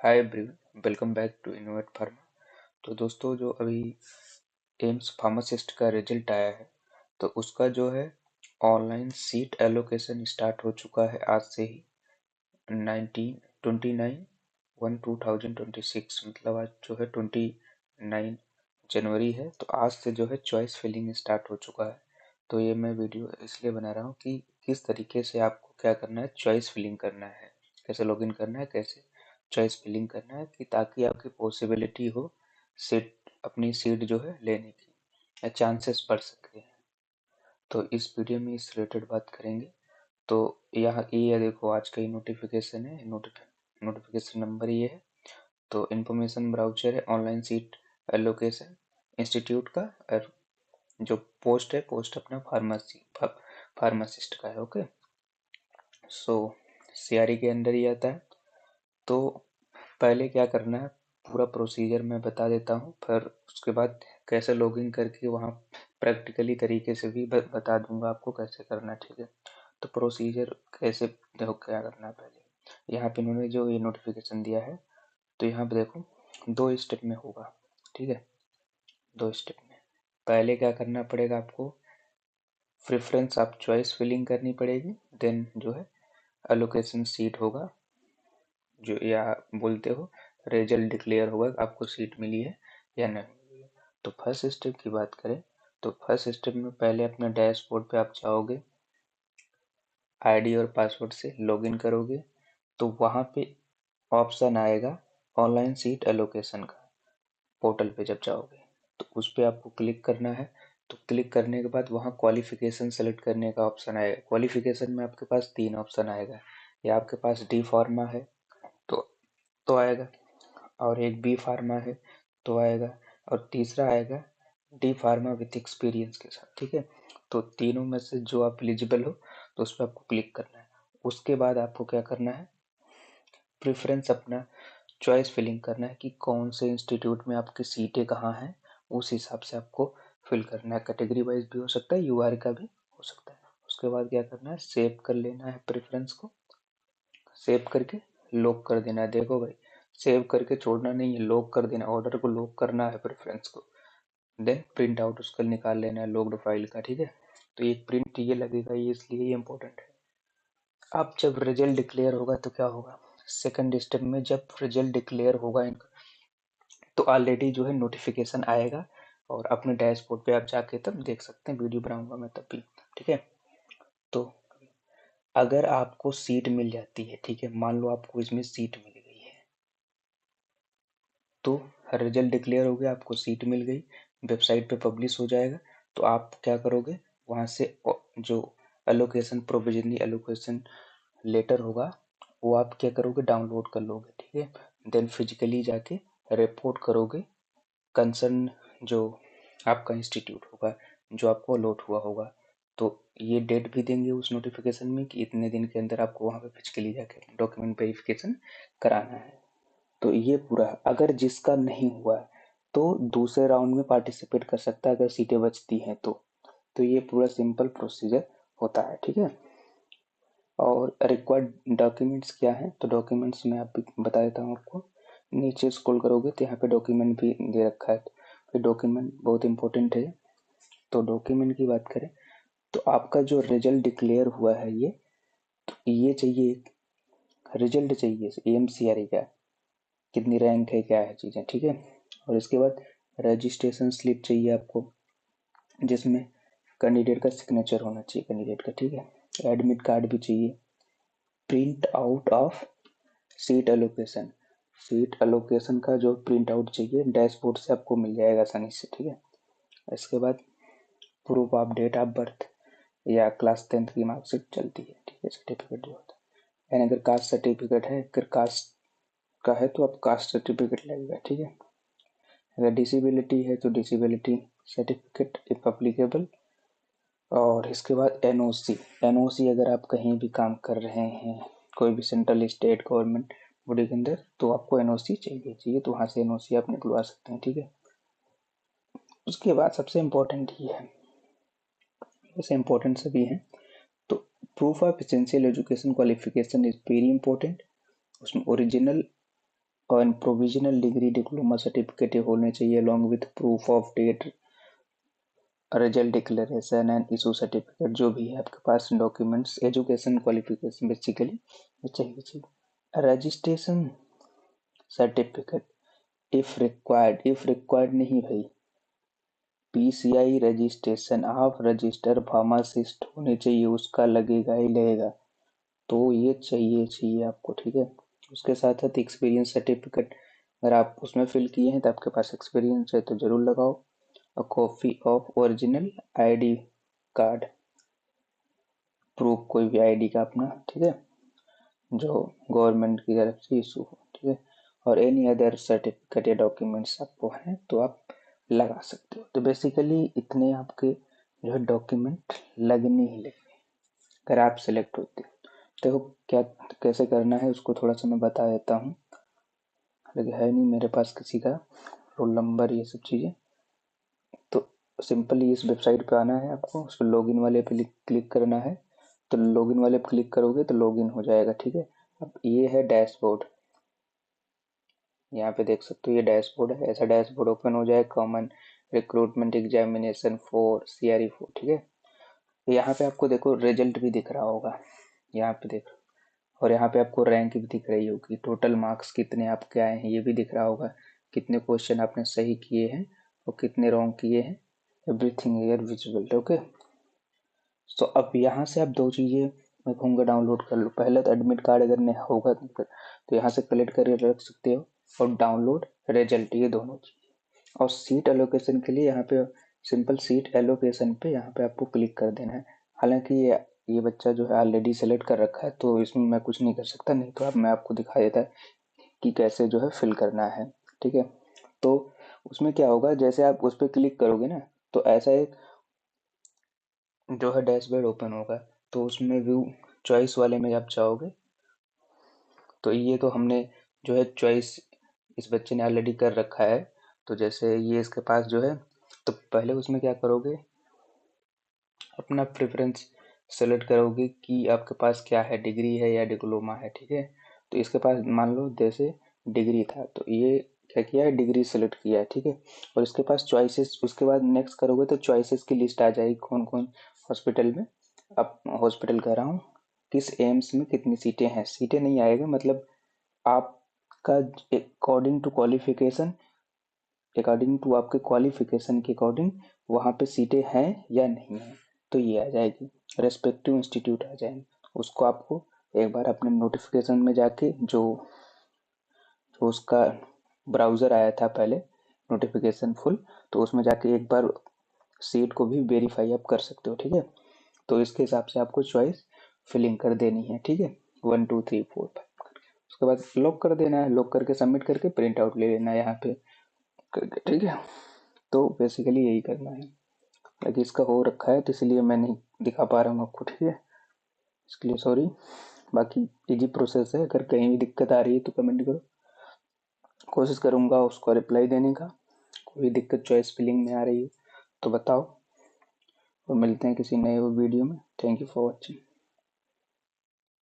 Hi everyone, welcome back to Innovate Pharma. तो दोस्तों, जो अभी एम्स फार्मासिस्ट का रिजल्ट आया है, तो उसका जो है ऑनलाइन सीट एलोकेशन स्टार्ट हो चुका है आज से ही। 29/1/2026 मतलब आज जो है 29 जनवरी है। तो आज से जो है चॉइस फिलिंग स्टार्ट हो चुका है। तो ये मैं वीडियो इसलिए बना रहा हूँ कि किस तरीके से आपको क्या करना है, चॉइस फिलिंग करना है, कैसे लॉगिन करना है, कैसे चॉइस फिलिंग करना है, कि ताकि आपकी पॉसिबिलिटी हो सीट, अपनी सीट जो है लेने की, या चांसेस बढ़ सकते हैं। तो इस वीडियो में इस रिलेटेड बात करेंगे। तो यहाँ ये देखो, आज का ही नोटिफिकेशन है, नोटिफिकेशन नंबर ये है। तो इंफॉर्मेशन ब्राउचर है, ऑनलाइन सीट एलोकेशन इंस्टीट्यूट का, और जो पोस्ट है, पोस्ट अपना फार्मासिस्ट का है। ओके, सो सीआरई के अंदर ही आता है। तो पहले क्या करना है, पूरा प्रोसीजर मैं बता देता हूँ, फिर उसके बाद कैसे लॉगिन करके वहाँ प्रैक्टिकली तरीके से भी बता दूंगा आपको कैसे करना है। ठीक है, तो प्रोसीजर कैसे, देखो क्या करना है। पहले यहाँ पे इन्होंने जो ये नोटिफिकेशन दिया है, तो यहाँ पे देखो 2 स्टेप में होगा। ठीक है, 2 स्टेप में पहले क्या करना पड़ेगा आपको, प्रेफरेंस आप चॉइस फिलिंग करनी पड़ेगी। देन जो है एलोकेशन सीट होगा, जो या बोलते हो रिजल्ट डिक्लेयर होगा आपको सीट मिली है या नहीं मिली है। तो फर्स्ट स्टेप की बात करें, तो फर्स्ट स्टेप में पहले अपने डैशबोर्ड पे आप जाओगे, आईडी और पासवर्ड से लॉगिन करोगे। तो वहाँ पे ऑप्शन आएगा ऑनलाइन सीट एलोकेशन का, पोर्टल पे जब जाओगे तो उस पर आपको क्लिक करना है। तो क्लिक करने के बाद वहाँ क्वालिफिकेशन सेलेक्ट करने का ऑप्शन आएगा। क्वालिफिकेशन में आपके पास 3 ऑप्शन आएगा, या आपके पास डी फार्मा है तो आएगा, और एक बी फार्मा है तो आएगा, और तीसरा आएगा डी फार्मा विथ एक्सपीरियंस के साथ। ठीक है, तो तीनों में से जो आप एलिजिबल हो तो उस पर आपको क्लिक करना है। उसके बाद आपको क्या करना है, प्रेफरेंस अपना चॉइस फिलिंग करना है कि कौन से इंस्टीट्यूट में आपकी सीटें कहाँ हैं, उस हिसाब से आपको फिल करना है। कैटेगरी वाइज भी हो सकता है, यूआर का भी हो सकता है। उसके बाद क्या करना है, सेव कर लेना है प्रेफरेंस को, सेव करके लॉक कर देना है। देखो भाई, सेव करके छोड़ना नहीं है, लॉक कर देना, ऑर्डर को लॉक करना है प्रेफरेंस को। देन प्रिंट आउट उसका निकाल लेना है लॉग्ड फाइल का। ठीक है, तो एक प्रिंट ये लगेगा, ये इसलिए ये इंपॉर्टेंट है। अब जब रिजल्ट डिक्लेयर होगा तो क्या होगा, सेकंड स्टेप में जब रिजल्ट डिक्लेयर होगा इनका, तो ऑलरेडी जो है नोटिफिकेशन आएगा, और अपने डैशबोर्ड पे आप जाके तब देख सकते हैं, वीडियो बनाऊंगा मैं तब भी। ठीक है, तो अगर आपको सीट मिल जाती है, ठीक है, मान लो आपको इसमें सीट मिल गई है, तो रिजल्ट डिक्लेयर हो गया, आपको सीट मिल गई, वेबसाइट पे पब्लिश हो जाएगा। तो आप क्या करोगे, वहां से जो एलोकेशन, प्रोविजनली एलोकेशन लेटर होगा, वो आप क्या करोगे, डाउनलोड कर लोगे। ठीक है, देन फिजिकली जाके रिपोर्ट करोगे कंसर्न जो आपका इंस्टीट्यूट होगा, जो आपको अलॉट हुआ होगा। तो ये डेट भी देंगे उस नोटिफिकेशन में कि इतने दिन के अंदर आपको वहाँ पे फिजिकली जाके डॉक्यूमेंट वेरिफिकेशन कराना है। तो ये पूरा, अगर जिसका नहीं हुआ है तो दूसरे राउंड में पार्टिसिपेट कर सकता है अगर सीटें बचती हैं तो ये पूरा सिंपल प्रोसीजर होता है। ठीक है, और रिक्वायर्ड डॉक्यूमेंट्स क्या है, तो डॉक्यूमेंट्स मैं आप बता देता हूँ आपको। नीचे स्क्रॉल करोगे तो यहाँ पे डॉक्यूमेंट भी दे रखा है, तो डॉक्यूमेंट बहुत इंपॉर्टेंट है। तो डॉक्यूमेंट की बात करें, तो आपका जो रिजल्ट डिक्लेयर हुआ है ये चाहिए, रिजल्ट चाहिए एएमसीआरई का, कितनी रैंक है, क्या है चीज़ें। ठीक है, और इसके बाद रजिस्ट्रेशन स्लिप चाहिए आपको, जिसमें कैंडिडेट का सिग्नेचर होना चाहिए, कैंडिडेट का। ठीक है, एडमिट कार्ड भी चाहिए, print out of seat allocation, seat allocation का जो प्रिंट आउट चाहिए, डैशबोर्ड से आपको मिल जाएगा आसानी से। ठीक है, इसके बाद proof of date of birth या क्लास 10th की मार्कशीट चलती है। ठीक है, सर्टिफिकेट जो होता है, यानी अगर कास्ट सर्टिफिकेट है, अगर कास्ट का है तो आप कास्ट सर्टिफिकेट लगेगा। ठीक है, अगर डिसेबिलिटी है तो डिसेबिलिटी सर्टिफिकेट इफ अप्लीकेबल। और इसके बाद एनओसी, एनओसी अगर आप कहीं भी काम कर रहे हैं, कोई भी सेंट्रल स्टेट गवर्नमेंट बॉडी के अंदर, तो आपको एनओसी चाहिए, तो वहाँ से एनओसी आप निकलवा सकते हैं। ठीक है, उसके बाद सबसे इम्पोर्टेंट ही है, वैसे इम्पोर्टेंट सभी हैं, तो proof of essential education qualification is very important. उसमें ओरिजिनल और प्रोविजनल डिग्री डिप्लोमा सर्टिफिकेट होने चाहिए along with proof of date, result declaration and issue certificate, जो भी है आपके पास डॉक्यूमेंट्स, एजुकेशन क्वालिफिकेशन बेसिकली चाहिए। रजिस्ट्रेशन सर्टिफिकेट इफ रिक्वायर्ड नहीं भाई, पीसीआई रजिस्ट्रेशन, आप रजिस्टर फार्मासिस्ट होने चाहिए, उसका लगेगा ही लगेगा, तो ये चाहिए आपको, ठीक है। उसके साथ साथ एक्सपीरियंस सर्टिफिकेट, अगर आप उसमें फिल किए हैं तो आपके पास एक्सपीरियंस है तो जरूर लगाओ। A copy of original ID card, proof कोई भी आईडी का अपना, ठीक है, जो गवर्नमेंट की तरफ से इशू हो, ठीक है। और एनी अदर सर्टिफिकेट या डॉक्यूमेंट्स आपको हैं तो आप लगा सकते हो। तो बेसिकली इतने आपके जो है डॉक्यूमेंट लगने ही लगने, अगर आप सिलेक्ट होते हो। देखो क्या कैसे करना है उसको थोड़ा सा मैं बता देता हूँ, लेकिन है नहीं मेरे पास किसी का रोल नंबर ये सब चीज़ें। तो सिंपली इस वेबसाइट पे आना है आपको, उस पर लॉगिन वाले पे क्लिक करना है। तो लॉगिन वाले पे क्लिक करोगे तो लॉगिन हो जाएगा, ठीक है। अब ये है डैशबोर्ड, यहाँ पे देख सकते हो ये डैशबोर्ड है। ऐसा डैशबोर्ड ओपन हो जाए, common recruitment examination for CRE 4, ठीक है। यहाँ पे आपको देखो रिजल्ट भी दिख रहा होगा, यहाँ पे देखो, और यहाँ पे आपको रैंक भी दिख रही होगी, टोटल मार्क्स कितने आपके आए हैं ये भी दिख रहा होगा, कितने क्वेश्चन आपने सही किए हैं और कितने रॉन्ग किए हैं, एवरीथिंग हियर विजिबल, ओके। तो अब यहाँ से आप दो चीज़ें मैं कहूँगा डाउनलोड कर लो। पहले तो एडमिट कार्ड अगर नहीं होगा तो यहाँ से कलेक्ट करके रख सकते हो, और डाउनलोड रिजल्ट, ये दोनों चीज़। और सीट एलोकेशन के लिए यहाँ पे सिंपल सीट एलोकेशन पे यहाँ पे आपको क्लिक कर देना है। हालांकि ये बच्चा जो है ऑलरेडी सेलेक्ट कर रखा है तो इसमें मैं कुछ नहीं कर सकता, नहीं तो अब मैं आपको दिखा देता कि कैसे जो है फिल करना है, ठीक है। तो उसमें क्या होगा, जैसे आप उस पर क्लिक करोगे ना तो ऐसा एक जो है डैशबोर्ड ओपन होगा। तो उसमें व्यू चॉइस वाले में आप चाहोगे तो ये तो हमने जो है चॉइस इस बच्चे ने ऑलरेडी कर रखा है, तो जैसे ये इसके पास जो है, तो पहले उसमें क्या करोगे, अपना प्रेफरेंस सेलेक्ट करोगे कि आपके पास क्या है, डिग्री है या डिप्लोमा है, ठीक है। तो इसके पास मान लो जैसे डिग्री था तो ये क्या किया है, डिग्री सेलेक्ट किया है, ठीक है। और इसके पास चॉइसेस, उसके बाद नेक्स्ट करोगे तो चॉइसेस की लिस्ट आ जाएगी, कौन कौन हॉस्पिटल में, अब हॉस्पिटल कह रहा हूँ, किस एम्स में कितनी सीटें हैं, सीटें नहीं आएगा मतलब आपका अकॉर्डिंग टू आपके क्वालिफिकेशन के अकॉर्डिंग वहाँ पे सीटें हैं या नहीं है, तो ये आ जाएगी, रेस्पेक्टिव इंस्टीट्यूट आ जाएंगे। उसको आपको एक बार अपने नोटिफिकेशन में जाके जो उसका ब्राउज़र आया था पहले नोटिफिकेशन फुल, तो उसमें जाके एक बार सीट को भी वेरीफाई आप कर सकते हो, ठीक है। तो इसके हिसाब से आपको चॉइस फिलिंग कर देनी है, ठीक है, 1 2 3 4 5, उसके बाद लॉक कर देना है, लॉक करके सबमिट करके प्रिंट आउट ले लेना है यहाँ पे करके, ठीक है। तो बेसिकली यही करना है, बाकी इसका हो रखा है तो इसलिए मैं नहीं दिखा पा रहा हूँ आपको, ठीक है, इसके लिए सॉरी। बाकी इजी प्रोसेस है, अगर कहीं भी दिक्कत आ रही है तो कमेंट करो, कोशिश करूँगा उसको रिप्लाई देने का। कोई दिक्कत चॉइस फिलिंग में आ रही है तो बताओ, और मिलते हैं किसी नए वीडियो में। Thank you for watching.